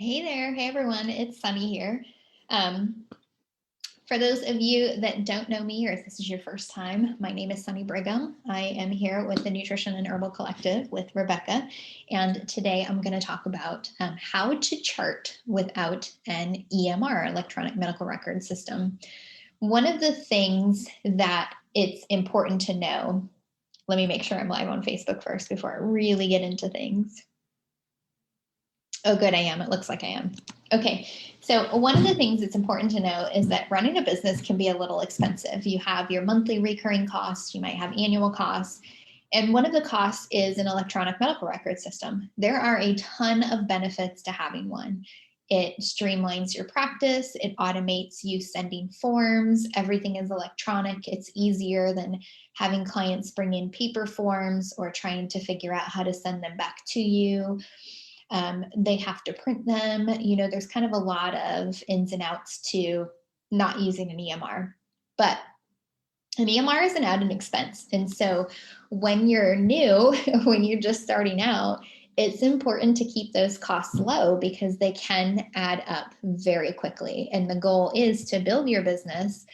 Hey there. Hey, everyone. It's Sunny here. Um, for those of you that don't know me, or if this is your first time, my name is Sunny Brigham. I am here with the Nutrition and Herbal Collective with Rebecca. And today I'm going to talk about how to chart without an EMR, electronic medical record system. One of the things that it's important to know, let me make sure I'm live on Facebook first before I really get into things. Oh, good, I am. It looks like I am. Okay, so one of the things that's important to know is that running a business can be a little expensive. You have your monthly recurring costs, you might have annual costs, and one of the costs is an electronic medical record system. There are a ton of benefits to having one. It streamlines your practice, it automates you sending forms, everything is electronic. It's easier than having clients bring in paper forms or trying to figure out how to send them back to you. They have to print them. You know, there's kind of a lot of ins and outs to not using an EMR. But an EMR is an added expense. And so when you're new, when you're just starting out, it's important to keep those costs low because they can add up very quickly. And the goal is to build your business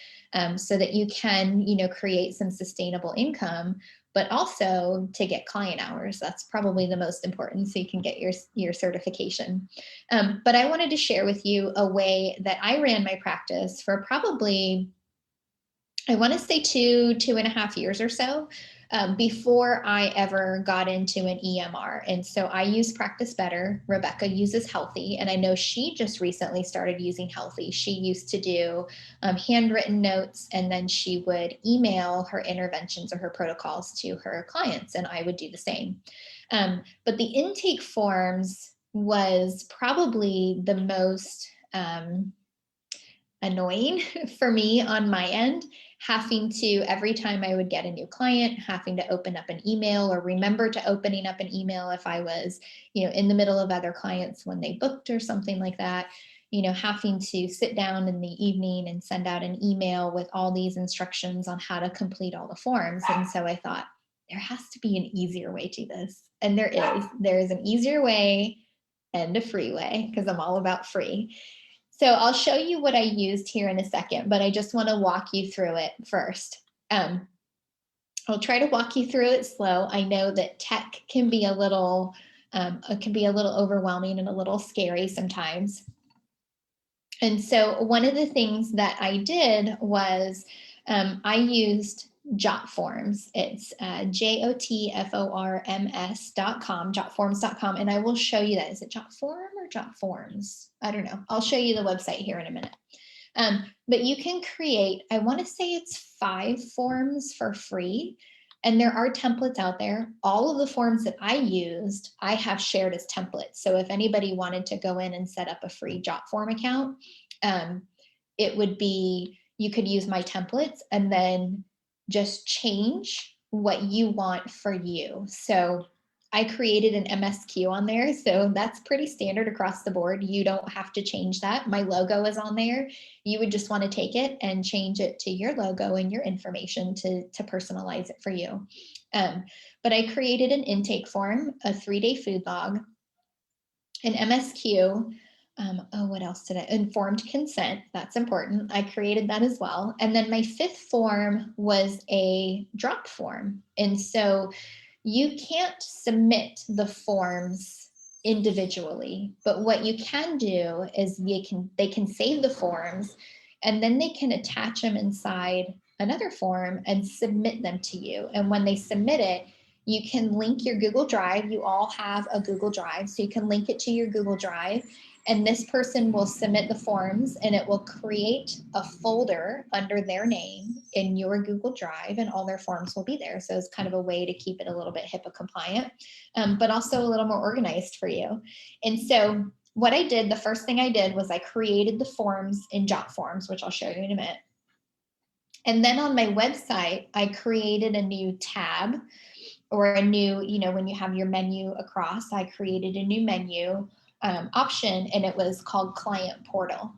so that you can, create some sustainable income, but also to get client hours. That's probably the most important, so you can get your certification. But I wanted to share with you a way that I ran my practice for probably, I want to say 2.5 years or so, before I ever got into an EMR. And so I use Practice Better. Rebecca uses Healthy, and I know she just recently started using Healthy. She used to do handwritten notes, and then she would email her interventions or her protocols to her clients, and I would do the same. But the intake forms was probably the most annoying for me on my end, having to, every time I would get a new client, having to open up an email or remember to opening up an email if I was, in the middle of other clients when they booked or something like that, having to sit down in the evening and send out an email with all these instructions on how to complete all the forms. And so I thought, there has to be an easier way to this. And there is. There is an easier way and a free way, because I'm all about free. So I'll show you what I used here in a second, but I just want to walk you through it first. I'll try to walk you through it slow. I know that tech can be a little overwhelming and a little scary sometimes. And so one of the things that I did was I used Jotforms. It's jotforms.com, jotforms.com. And I will show you that. Is it Jotform or Jotforms? I don't know. I'll show you the website here in a minute. But you can create, I want to say it's 5 forms for free. And there are templates out there. All of the forms that I used, I have shared as templates. So if anybody wanted to go in and set up a free Jotform account, it would be, you could use my templates and then just change what you want for you. So I created an MSQ on there. So that's pretty standard across the board. You don't have to change that. My logo is on there. You would just want to take it and change it to your logo and your information to personalize it for you. But I created an intake form, a 3-day food log, an MSQ. What else did I? Informed consent. That's important. I created that as well. And then my 5th form was a drop form. And so you can't submit the forms individually, but what you can do is they can save the forms, and then they can attach them inside another form and submit them to you. And when they submit it, you can link your Google Drive. You all have a Google Drive, so you can link it to your Google Drive, and this person will submit the forms, and it will create a folder under their name in your Google Drive, and all their forms will be there. So it's kind of a way to keep it a little bit HIPAA compliant, but also a little more organized for you. And so what I did, the first thing I did was I created the forms in Jotforms, which I'll show you in a minute. And then on my website, I created a new tab, or a new, when you have your menu across, I created a new menu option, and it was called Client Portal.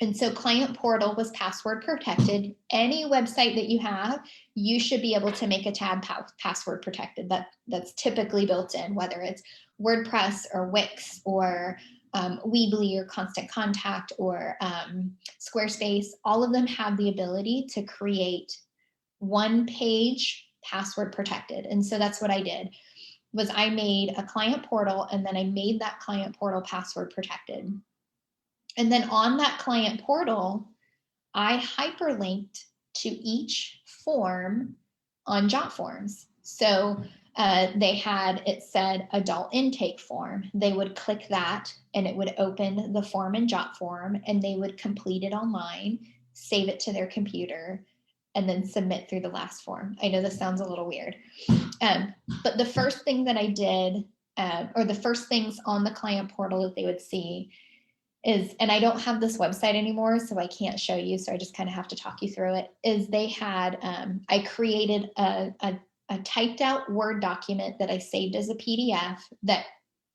And so Client Portal was password protected. Any website that you have, you should be able to make a tab password protected. That's typically built in, whether it's WordPress or Wix or Weebly or Constant Contact or Squarespace, all of them have the ability to create one page password protected. And so that's what I did, was I made a client portal, and then I made that client portal password protected. And then on that client portal, I hyperlinked to each form on JotForms. So they had, it said adult intake form. They would click that and it would open the form in JotForm, and they would complete it online, save it to their computer, and then submit through the last form. I know this sounds a little weird, but the first thing that I did, or the first things on the client portal that they would see is, and I don't have this website anymore, so I can't show you, so I just kind of have to talk you through it, is they had, I created a typed out Word document that I saved as a PDF that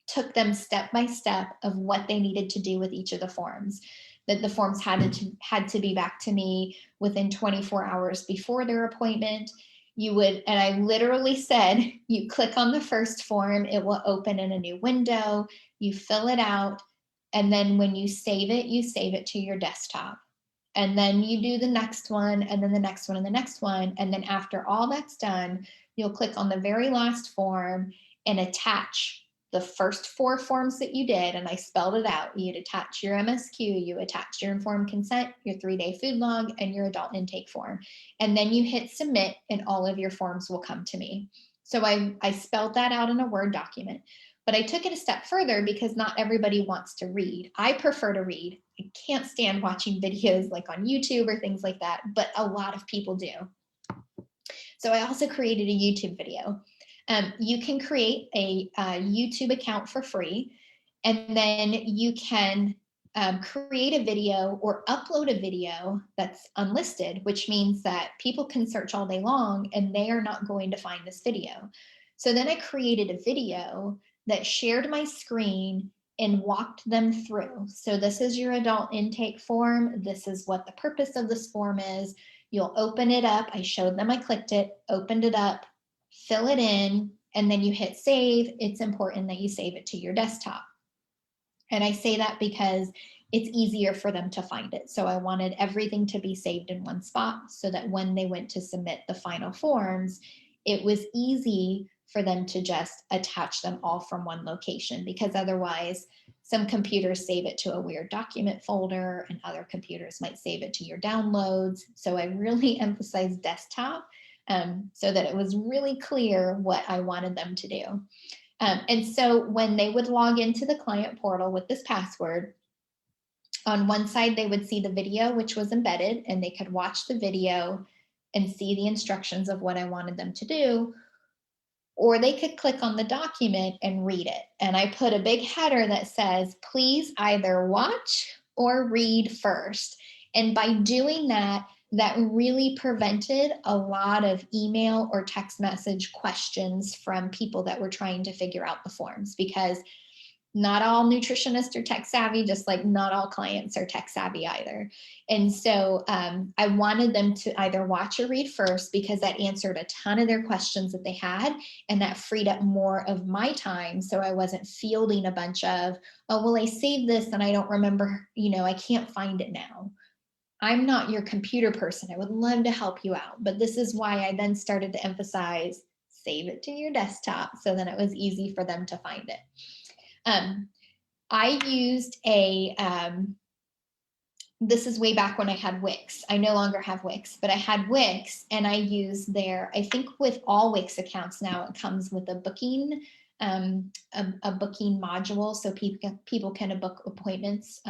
took them step by step of what they needed to do with each of the forms. That the forms had to be back to me within 24 hours before their appointment. You would, and I literally said, you click on the first form, it will open in a new window, you fill it out, and then when you save it to your desktop. And then you do the next one, and then the next one, and the next one. And then after all that's done, you'll click on the very last form and attach the first 4 forms that you did, and I spelled it out. You'd attach your MSQ, you attach your informed consent, your 3-day food log, and your adult intake form. And then you hit submit, and all of your forms will come to me. So I spelled that out in a Word document. But I took it a step further because not everybody wants to read. I prefer to read. I can't stand watching videos like on YouTube or things like that, but a lot of people do. So I also created a YouTube video. You can create a YouTube account for free, and then you can create a video or upload a video that's unlisted, which means that people can search all day long and they are not going to find this video. So then I created a video that shared my screen and walked them through. So this is your adult intake form. This is what the purpose of this form is. You'll open it up. I showed them, I clicked it, opened it up, fill it in, and then you hit save. It's important that you save it to your desktop. And I say that because it's easier for them to find it. So I wanted everything to be saved in one spot so that when they went to submit the final forms, it was easy for them to just attach them all from one location, because otherwise some computers save it to a weird document folder and other computers might save it to your downloads. So I really emphasized desktop so that it was really clear what I wanted them to do. And so when they would log into the client portal with this password, on one side they would see the video, which was embedded, and they could watch the video and see the instructions of what I wanted them to do, or they could click on the document and read it. And I put a big header that says, please either watch or read first. And by doing that, that really prevented a lot of email or text message questions from people that were trying to figure out the forms, because not all nutritionists are tech savvy, just like not all clients are tech savvy either. And so I wanted them to either watch or read first, because that answered a ton of their questions that they had, and that freed up more of my time. So I wasn't fielding a bunch of, oh, well, I saved this and I don't remember, I can't find it now. I'm not your computer person. I would love to help you out. But this is why I then started to emphasize, save it to your desktop, so then it was easy for them to find it. I used this is way back when I had Wix. I no longer have Wix, but I had Wix, and I used I think with all Wix accounts now, it comes with a booking, a booking module. So people can book appointments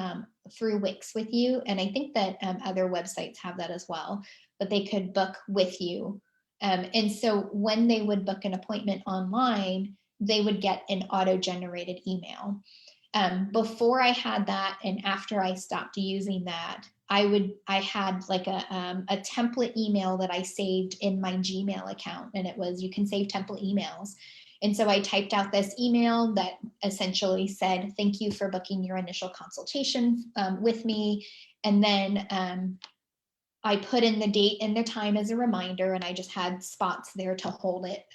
through Wix with you. And I think that other websites have that as well, but they could book with you. And so when they would book an appointment online, they would get an auto-generated email. Before I had that, and after I stopped using that, I had like a template email that I saved in my Gmail account, and it was, you can save template emails. And so I typed out this email that essentially said, thank you for booking your initial consultation with me. And then I put in the date and the time as a reminder, and I just had spots there to hold it,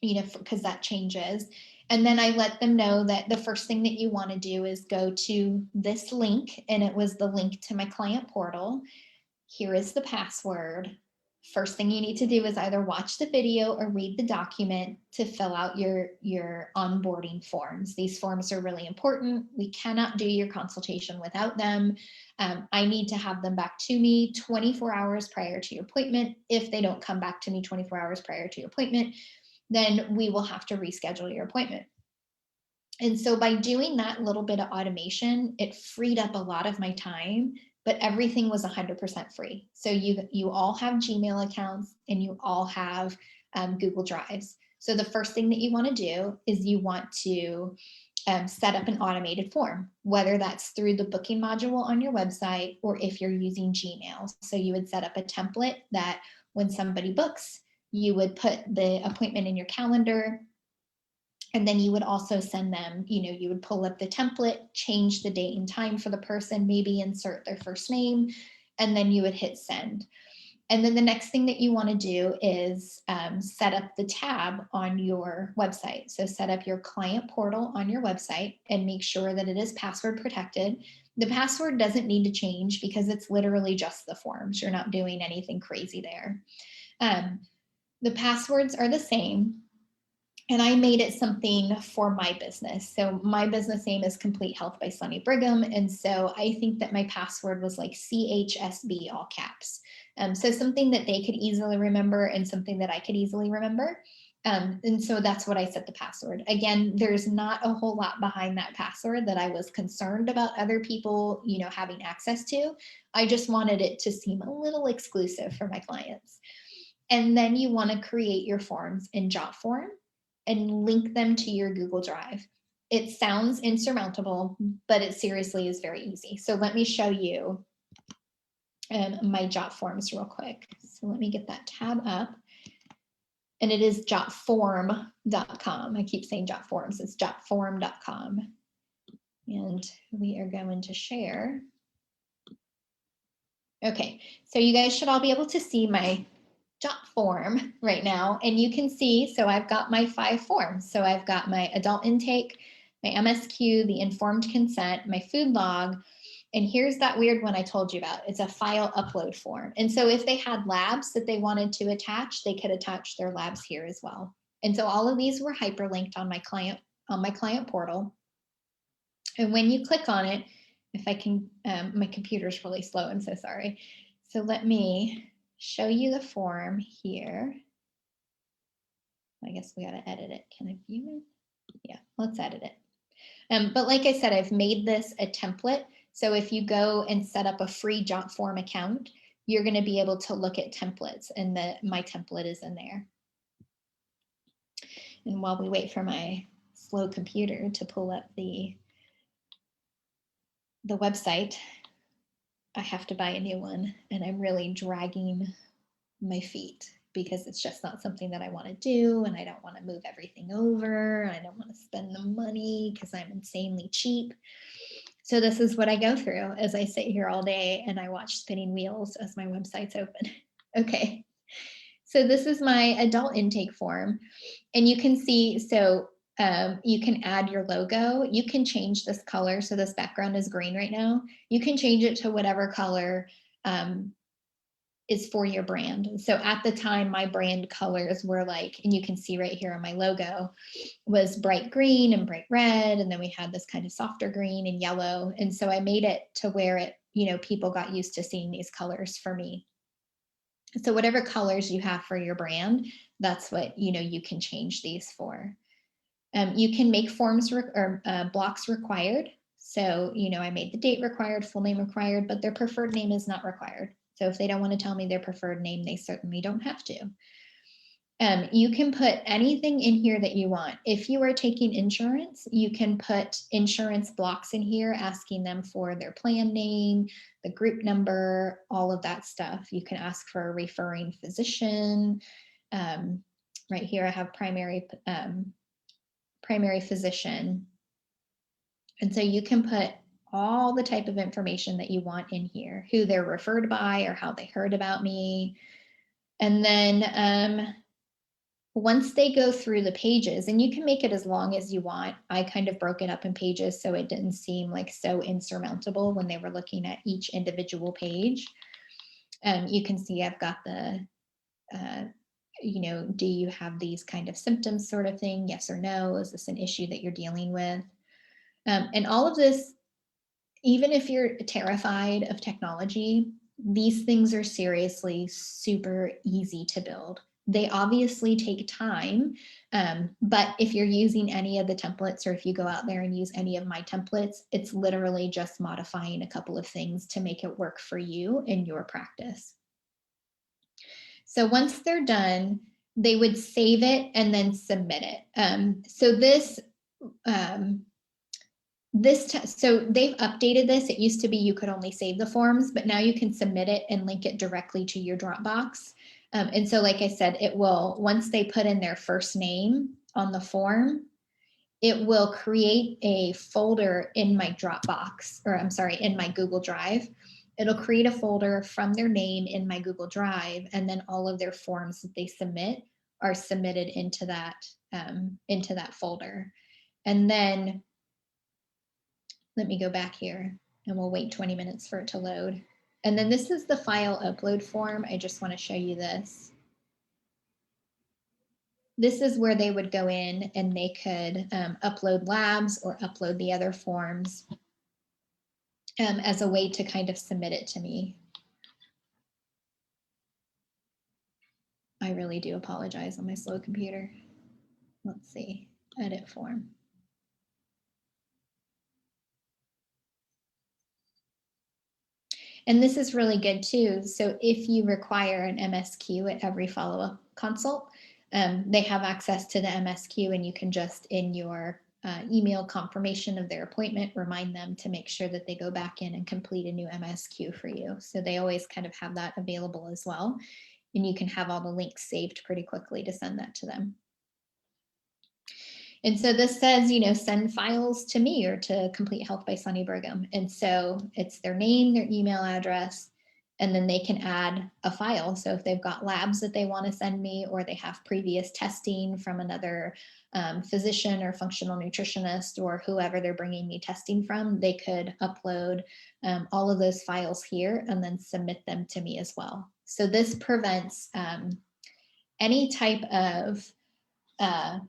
because that changes. And then I let them know that the first thing that you want to do is go to this link, and it was the link to my client portal. Here is the password. First thing you need to do is either watch the video or read the document to fill out your onboarding forms. These forms are really important. We cannot do your consultation without them. I need to have them back to me 24 hours prior to your appointment. If they don't come back to me 24 hours prior to your appointment, then we will have to reschedule your appointment. And so by doing that little bit of automation, it freed up a lot of my time, but everything was 100% free. So you all have Gmail accounts and you all have Google Drives. So the first thing that you want to do is you want to set up an automated form, whether that's through the booking module on your website or if you're using Gmail. So you would set up a template that when somebody books, you would put the appointment in your calendar. And then you would also send them, you would pull up the template, change the date and time for the person, maybe insert their first name, and then you would hit send. And then the next thing that you want to do is set up the tab on your website. So set up your client portal on your website and make sure that it is password protected. The password doesn't need to change because it's literally just the forms. You're not doing anything crazy there. The passwords are the same. And I made it something for my business. So my business name is Complete Health by Sunny Brigham. And so I think that my password was like CHSB, all caps. So something that they could easily remember and something that I could easily remember. And so that's what I set the password. Again, there's not a whole lot behind that password that I was concerned about other people, having access to. I just wanted it to seem a little exclusive for my clients. And then you want to create your forms in JotForm and link them to your Google Drive. It sounds insurmountable, but it seriously is very easy. So let me show you my JotForms real quick. So let me get that tab up. And it is jotform.com. I keep saying JotForms, it's jotform.com. And we are going to share. Okay, so you guys should all be able to see my JotForm right now, and you can see, so I've got my 5 forms. So I've got my adult intake, my MSQ, the informed consent, my food log, and here's that weird one I told you about. It's a file upload form. And so if they had labs that they wanted to attach, they could attach their labs here as well. And so all of these were hyperlinked on my client portal. And when you click on it, if I can, my computer's really slow, I'm so sorry. So let me show you the form here. I guess we got to edit it. Can I view it? Yeah, let's edit it. But like I said, I've made this a template. So if you go and set up a free JotForm account, you're going to be able to look at templates, and my template is in there. And while we wait for my slow computer to pull up the website, I have to buy a new one, and I'm really dragging my feet because it's just not something that I want to do, and I don't want to move everything over. I don't want to spend the money because I'm insanely cheap. So this is what I go through as I sit here all day and I watch spinning wheels as my website's open. Okay, so this is my adult intake form, and you can see, so you can add your logo. You can change this color. So this background is green right now. You can change it to whatever color is for your brand. So at the time, my brand colors were like, and you can see right here on my logo, was bright green and bright red. And then we had this kind of softer green and yellow. And so I made it to where it, people got used to seeing these colors for me. So whatever colors you have for your brand, that's what, you can change these for. You can make forms or blocks required. So, I made the date required, full name required, but their preferred name is not required. So if they don't want to tell me their preferred name, they certainly don't have to. You can put anything in here that you want. If you are taking insurance, you can put insurance blocks in here, asking them for their plan name, the group number, all of that stuff. You can ask for a referring physician. Right here, I have primary physician. And so you can put all the type of information that you want in here, who they're referred by or how they heard about me. And then once they go through the pages, and you can make it as long as you want. I kind of broke it up in pages so it didn't seem like so insurmountable when they were looking at each individual page. You can see I've got the, do you have these kind of symptoms sort of thing? Yes or no? Is this an issue that you're dealing with? And all of this, even if you're terrified of technology, these things are seriously super easy to build. They obviously take time, but if you're using any of the templates, or if you go out there and use any of my templates, it's literally just modifying a couple of things to make it work for you in your practice. So once they're done, they would save it and then submit it. So they've updated this. It used to be you could only save the forms, but now you can submit it and link it directly to your Dropbox. And so, like I said, it will, once they put in their first name on the form, it will create a folder in my Dropbox, or I'm sorry, in my Google Drive. It'll create a folder from their name in my Google Drive, and then all of their forms that they submit are submitted into that folder. And then let me go back here and we'll wait 20 minutes for it to load. And then this is the file upload form. I just want to show you this. This is where they would go in and they could upload labs or upload the other forms as a way to kind of submit it to me. I really do apologize on my slow computer. Let's see, edit form. And this is really good too. So if you require an MSQ at every follow-up consult, they have access to the MSQ, and you can just, in your email confirmation of their appointment, remind them to make sure that they go back in and complete a new MSQ for you. So they always kind of have that available as well. And you can have all the links saved pretty quickly to send that to them. And so this says, send files to me or to Complete Health by Sunny Brigham. And so it's their name, their email address, and then they can add a file. So if they've got labs that they want to send me, or they have previous testing from another physician or functional nutritionist or whoever they're bringing me testing from, they could upload all of those files here and then submit them to me as well. So this prevents any type of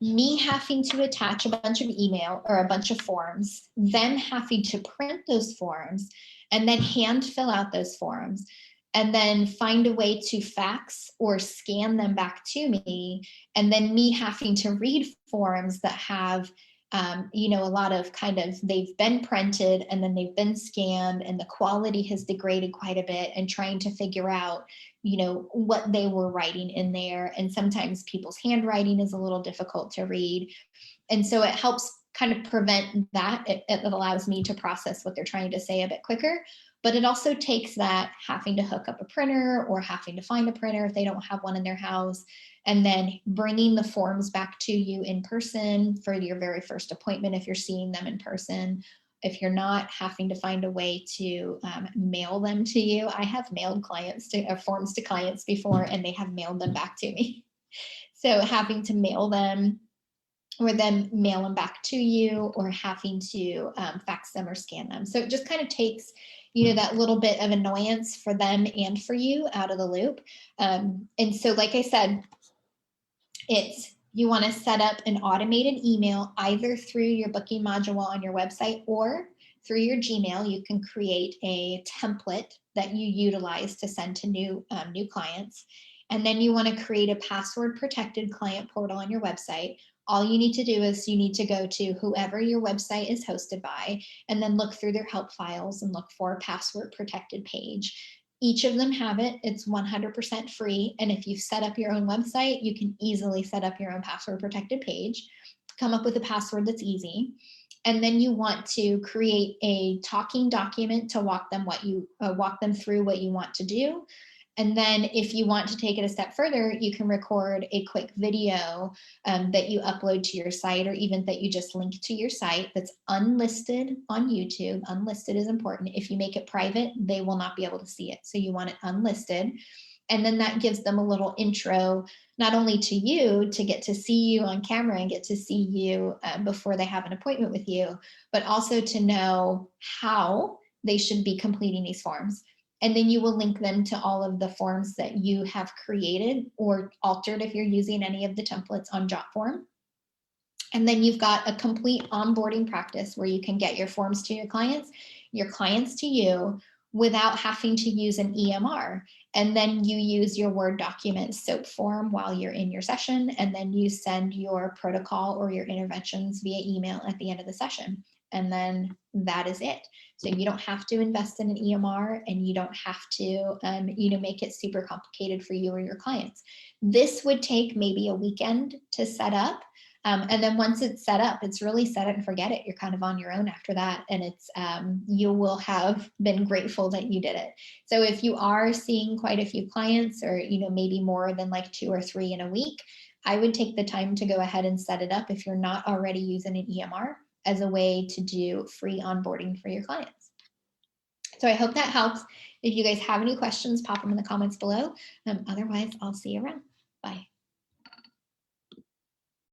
me having to attach a bunch of email or a bunch of forms, them having to print those forms and then hand fill out those forms, and then find a way to fax or scan them back to me, and then me having to read forms that have a lot of they've been printed and then they've been scanned and the quality has degraded quite a bit, and trying to figure out what they were writing in there. And sometimes people's handwriting is a little difficult to read. And so it helps kind of prevent that. It allows me to process what they're trying to say a bit quicker, but it also takes that having to hook up a printer or having to find a printer if they don't have one in their house, and then bringing the forms back to you in person for your very first appointment if you're seeing them in person. If you're not, having to find a way to mail them to you. I have mailed forms to clients before, and they have mailed them back to me. So having to mail them, or them mail them back to you, or having to fax them or scan them. So it just kind of takes, that little bit of annoyance for them and for you out of the loop. And so, like I said, you want to set up an automated email either through your booking module on your website or through your Gmail. You can create a template that you utilize to send to new clients. And then you want to create a password protected client portal on your website. All you need to do is you need to go to whoever your website is hosted by, and then look through their help files and look for a password protected page. Each of them have it. It's 100% free. And if you've set up your own website, you can easily set up your own password protected page, come up with a password that's easy. And then you want to create a talking document to walk them through what you want to do. And then if you want to take it a step further, you can record a quick video that you upload to your site, or even that you just link to your site that's unlisted on YouTube. Unlisted is important. If you make it private, they will not be able to see it. So you want it unlisted. And then that gives them a little intro, not only to you to get to see you on camera and get to see you before they have an appointment with you, but also to know how they should be completing these forms. And then you will link them to all of the forms that you have created or altered if you're using any of the templates on Jotform. And then you've got a complete onboarding practice where you can get your forms to your clients to you, without having to use an EMR. And then you use your Word document SOAP form while you're in your session, and then you send your protocol or your interventions via email at the end of the session. And then that is it. So you don't have to invest in an EMR, and you don't have to make it super complicated for you or your clients. This would take maybe a weekend to set up. And then once it's set up, it's really set it and forget it. You're kind of on your own after that. And it's you will have been grateful that you did it. So if you are seeing quite a few clients, or maybe more than like 2 or 3 in a week, I would take the time to go ahead and set it up, if you're not already using an EMR, as a way to do free onboarding for your clients. So I hope that helps. If you guys have any questions, pop them in the comments below. Otherwise, I'll see you around. Bye.